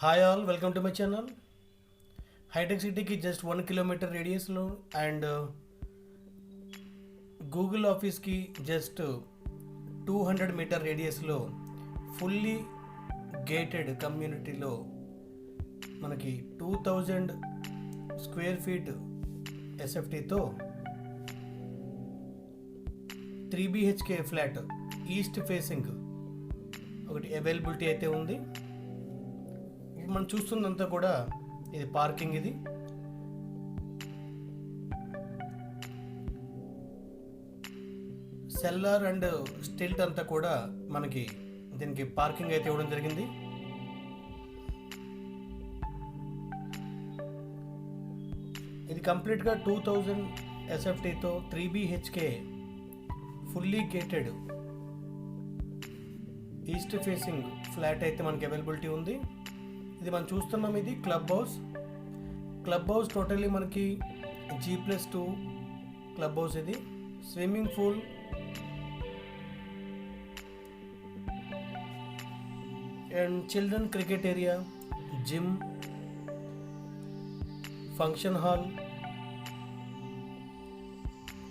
Hi all, welcome to my channel. హైటెక్ సిటీకి just 1 kilometre రేడియస్లో అండ్ గూగుల్ ఆఫీస్కి జస్ట్ 200 మీటర్ రేడియస్లో ఫుల్లీ గేటెడ్ కమ్యూనిటీలో మనకి 2000 స్క్వేర్ ఫీట్ ఎస్ఎఫ్టీతో 3 BHK ఫ్లాట్ ఈస్ట్ ఫేసింగ్ ఒకటి అవైలబిలిటీ అయితే ఉంది. మనం చూస్తున్నంతా కూడా ఇది పార్కింగ్. ఇది సెల్లార్ అండ్ స్టిల్ట్ అంతా కూడా మనకి దీనికి పార్కింగ్ అయితే ఇవ్వడం జరిగింది. ఇది కంప్లీట్గా 2000 ఎస్ఎఫ్టీతో 3 BHK fully gated east facing flat అయితే మనకి అవైలబిలిటీ ఉంది. ఇది మనం చూస్తున్నాం. ఇది క్లబ్ హౌస్ టోటల్లీ మనకి G+2 క్లబ్ హౌస్. ఇది swimming pool, and children cricket area, gym, function hall,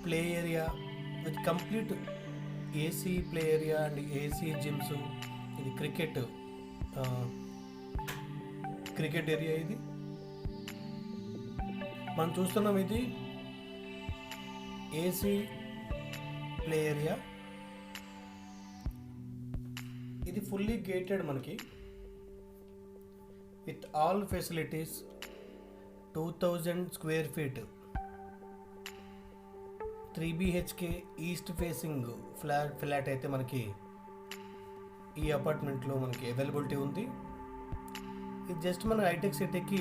play area with complete AC play area and AC gyms. ఇది క్రికెట్ ఏరియా. ఇది మనం చూస్తున్నాం. ఇది ఏసీ ప్లే ఏరియా. ఇది ఫుల్లీ గేటెడ్ మనకి with all facilities. 2000 square feet 3 BHK east facing flat అయితే మనకి ఈ అపార్ట్మెంట్లో మనకి అవైలబిలిటీ ఉంది. ఇది జస్ట్ మన హైటెక్ సిటీకి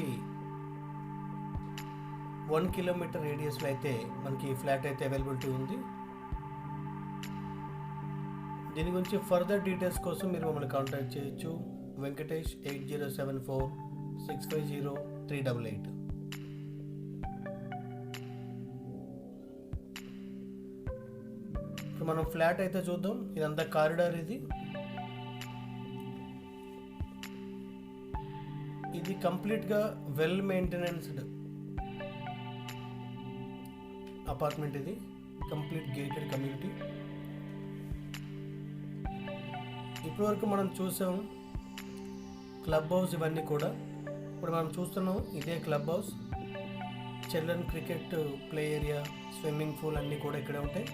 1 కిలోమీటర్ రేడియస్లో అయితే మనకి ఈ ఫ్లాట్ అయితే అవైలబిలిటీ ఉంది. దీని గురించి ఫర్దర్ డీటెయిల్స్ కోసం మీరు మమ్మల్ని కాంటాక్ట్ చేయొచ్చు. వెంకటేష్ 8074650388. ఇప్పుడు మనం ఫ్లాట్ అయితే చూద్దాం. ఇదంతా కారిడార్. ఇది కంప్లీట్గా వెల్ మెయింటెనెన్స్డ్ అపార్ట్మెంట్. ఇది కంప్లీట్ గేటెడ్ కమ్యూనిటీ. ఇప్పటివరకు మనం చూసాం క్లబ్ హౌస్ ఇవన్నీ కూడా. ఇప్పుడు మనం చూస్తున్నాం ఇదే club house, children cricket play area, swimming pool అన్నీ కూడా ఇక్కడే ఉంటాయి.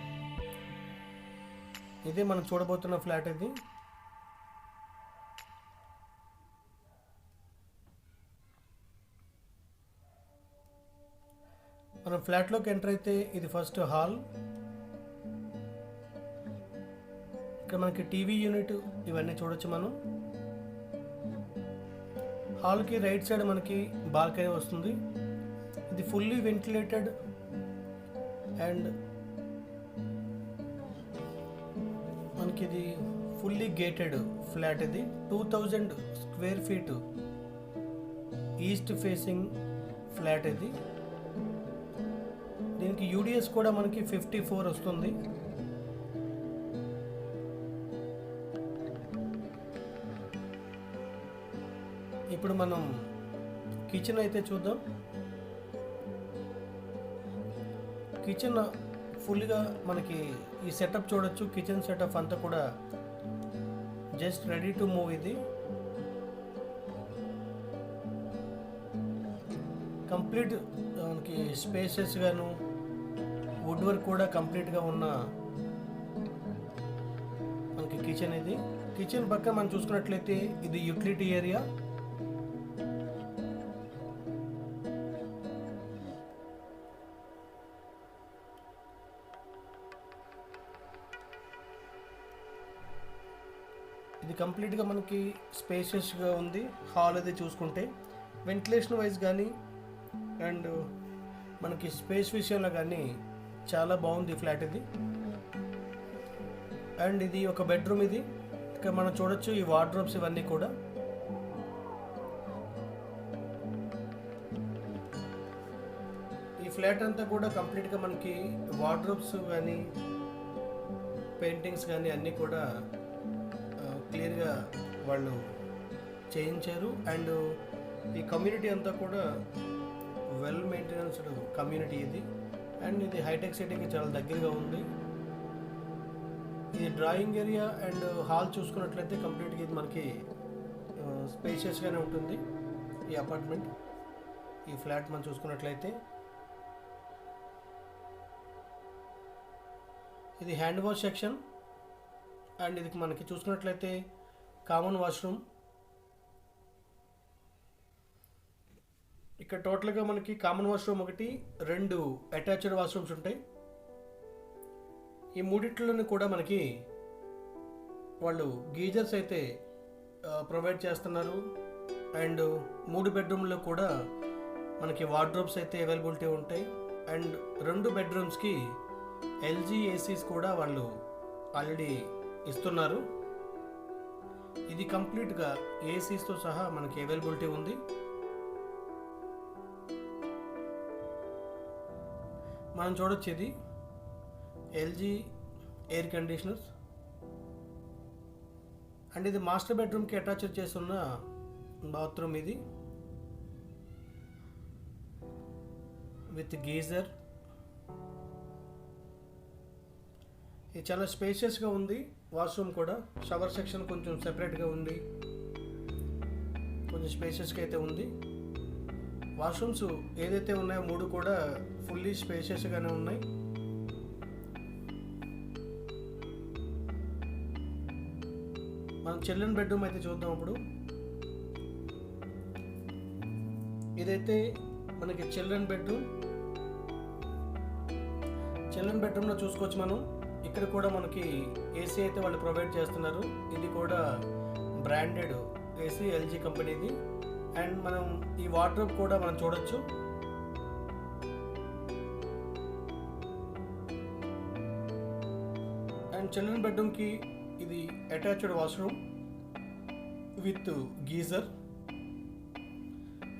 ఇదే మనం చూడబోతున్న ఫ్లాట్. ఇది మనం ఫ్లాట్లోకి ఎంటర్ అయితే ఇది ఫస్ట్ హాల్. ఇక్కడ మనకి టీవీ యూనిట్ ఇవన్నీ చూడొచ్చు. మనం హాల్కి రైట్ సైడ్ మనకి బాల్కనీ వస్తుంది. ఇది ఫుల్లీ వెంటిలేటెడ్ అండ్ మనకి ఇది ఫుల్లీ గేటెడ్ ఫ్లాట్. ఇది 2000 square feet east facing flat. ఇది దీనికి యూడిఎస్ కూడా మనకి 54 వస్తుంది. ఇప్పుడు మనం కిచెన్ అయితే చూద్దాం. కిచెన్ ఫుల్గా మనకి ఈ సెటప్ చూడొచ్చు. కిచెన్ సెటప్ అంతా కూడా జస్ట్ రెడీ టు మూవ్. ఇది కంప్లీట్ మనకి స్పేసెస్ గాను వుడ్ వర్క్ కూడా కంప్లీట్గా ఉన్న మనకి కిచెన్. ఇది కిచెన్ పక్కన మనం చూసుకున్నట్లయితే ఇది యూటిలిటీ ఏరియా. ఇది కంప్లీట్గా మనకి స్పేషియస్గా ఉంది. హాల్ అది చూసుకుంటే వెంటిలేషన్ వైజ్ కానీ అండ్ మనకి స్పేస్ విషయంలో కానీ చాలా బాగుంది ఫ్లాట్. ఇది అండ్ ఇది ఒక బెడ్రూమ్. ఇది ఇక్కడ మనం చూడొచ్చు ఈ వార్డ్రోబ్స్ ఇవన్నీ కూడా. ఈ ఫ్లాట్ అంతా కూడా కంప్లీట్గా మనకి వార్డ్రోబ్స్ కానీ పెయింటింగ్స్ కానీ అన్నీ కూడా క్లియర్గా వాళ్ళు చేయించారు. అండ్ ఈ కమ్యూనిటీ అంతా కూడా వెల్ మెయింటెనెన్స్డ్ కమ్యూనిటీ ఇది. అండ్ ఇది హైటెక్ సిటీకి చాలా దగ్గరగా ఉంది. ఇది డ్రాయింగ్ ఏరియా అండ్ హాల్ చూసుకున్నట్లయితే కంప్లీట్గా ఇది మనకి స్పేషియస్గానే ఉంటుంది. ఈ అపార్ట్మెంట్, ఈ ఫ్లాట్ మనం చూసుకున్నట్లయితే ఇది హ్యాండ్ వాష్ సెక్షన్. అండ్ ఇది మనకి చూసుకున్నట్లయితే కామన్ వాష్రూమ్. ఇక్కడ టోటల్గా మనకి కామన్ వాష్రూమ్ ఒకటి, 2 అటాచ్డ్ వాష్రూమ్స్ ఉంటాయి. ఈ మూడిట్లోనే కూడా మనకి వాళ్ళు గీజర్స్ అయితే ప్రొవైడ్ చేస్తున్నారు. అండ్ 3 బెడ్రూమ్లో కూడా మనకి వార్డ్రోబ్స్ అయితే అవైలబిలిటీ ఉంటాయి. అండ్ 2 బెడ్రూమ్స్కి ఎల్జీ ఏసీస్ కూడా వాళ్ళు ఆల్రెడీ ఇస్తున్నారు. ఇది కంప్లీట్గా ఏసీస్తో సహా మనకి అవైలబిలిటీ ఉంది. మనం చూడొచ్చు ఇది ఎల్జీ ఎయిర్ కండిషనర్స్. అండ్ ఇది మాస్టర్ బెడ్రూమ్కి అటాచ్ చేస్తున్న బాత్రూమ్ ఇది విత్ గీజర్. ఇది చాలా స్పేషియస్గా ఉంది. వాష్రూమ్ కూడా షవర్ సెక్షన్ కొంచెం సెపరేట్గా ఉంది, కొంచెం స్పేషియస్గా అయితే ఉంది. వాష్రూమ్స్ ఏదైతే ఉన్నాయో 3 కూడా ఫుల్లీ స్పేషియస్గానే ఉన్నాయి. మనం చిల్డ్రన్ బెడ్రూమ్ అయితే చూద్దాం. ఇప్పుడు ఇదైతే మనకి చిల్డ్రన్ బెడ్రూమ్లో చూసుకోవచ్చు మనం. ఇక్కడ కూడా మనకి ఏసీ అయితే వాళ్ళు ప్రొవైడ్ చేస్తున్నారు. ఇది కూడా బ్రాండెడ్ ఏసీ ఎల్జీ కంపెనీది. అండ్ మనం ఈ వార్డ్రోబ్ కూడా మనం చూడొచ్చు. అండ్ చిల్డ్రన్ బెడ్రూమ్కి ఇది అటాచ్డ్ వాష్రూమ్ విత్ గీజర్.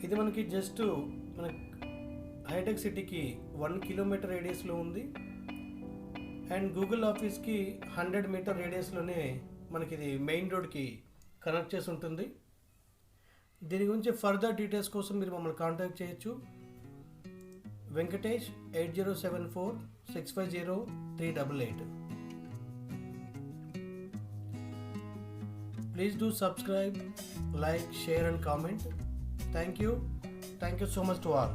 ఇది మనకి జస్ట్ మన హైటెక్ సిటీకి 1 కిలోమీటర్ రేడియస్లో ఉంది. అండ్ గూగుల్ ఆఫీస్కి 100 మీటర్ రేడియస్లోనే మనకి ఇది మెయిన్ రోడ్కి కనెక్ట్ చేసి ఉంటుంది. దీని గురించి ఫర్దర్ డీటెయిల్స్ కోసం మీరు మమ్మల్ని కాంటాక్ట్ చేయొచ్చు. Venkatesh 8074650388. Please do subscribe, like, share and comment. Thank you so much to all.